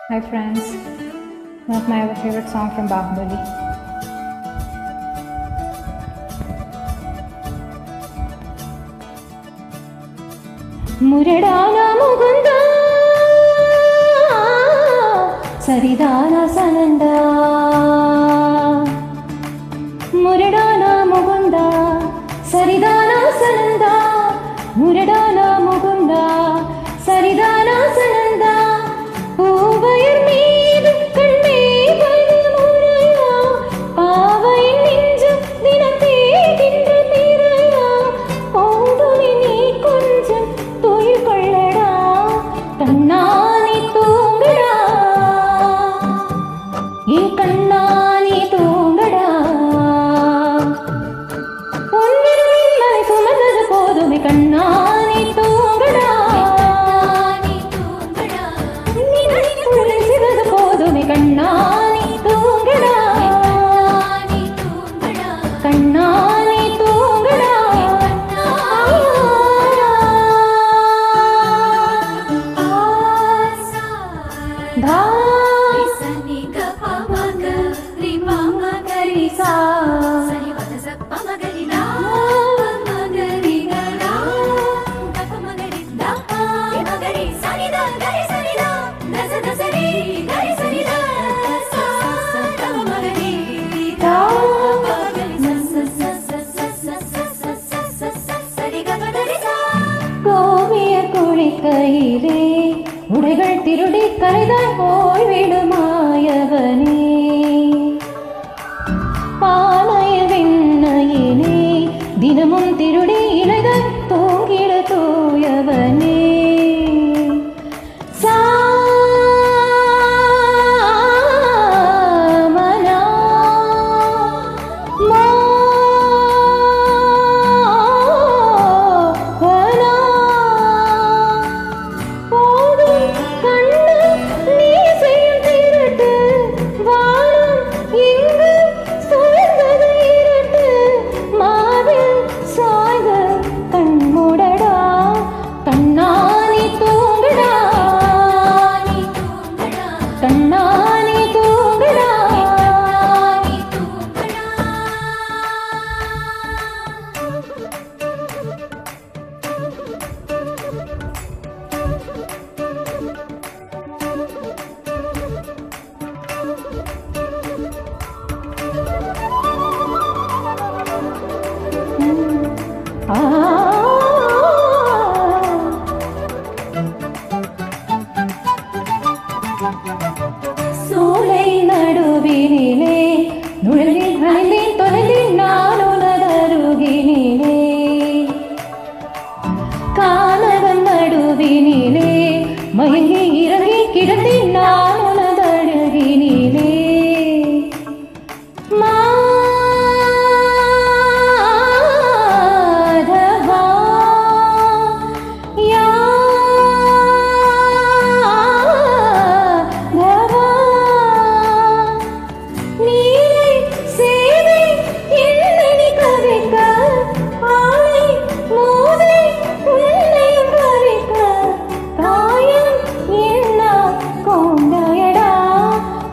Hi friends, one of my favorite song from Bahubali. Muradana Mugunda Saridana Sananda Muradana Mugunda Saridana Sananda Muradana Mugunda Saridana Sananda பூவையர் மீது கண்ணே பலமுறையா பாவையின் நெஞ்சம் தினம் தேகின்ற பிறையா போதுமே நீ கொஞ்சம் துயில் கொள்ளடா கண்ணானி தூங்கடா என் கண்ணானி தூங்கடா பொன்னிருளின் மலை சுமந்தது போதுமே கண்ணானி தூங்கடா கண்ணானி தூங்கடா கண்ணானி தூங்கடா சனி கபமக ரிமமகரி சா சனி வதச பமகரி நா பமகரி கரா கபமகரி தா பமகரி சனி தா கரி சனி தா தச தசரி கரி சனி தா சா பமகரி தா பமகரி சரி கபதரி சா கோவிய குளிக்கையிலே உடைகள் திருடி கரைதாய் போய்விடுமாயவனே பானைய வெண்ணையிலே தினமும் திருடி இலைதாய் தூங்கிட தூயவனே கண்ணானி தூங்கடா சூளை நடுவினிலே நுழைந்தேன் அலைந்தேன் தொலைந்தேன் நான் உனதருகினிலே கானகம் நடுவினிலே மயங்கி இறங்கி கிடந்தேன் நான் உனதருகினிலே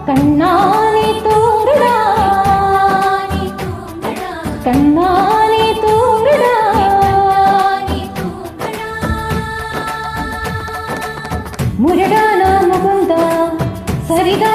கண்ணானி தூங்கடா கண்ணானி தூங்கடா முரடான முகுந்தா சரிதா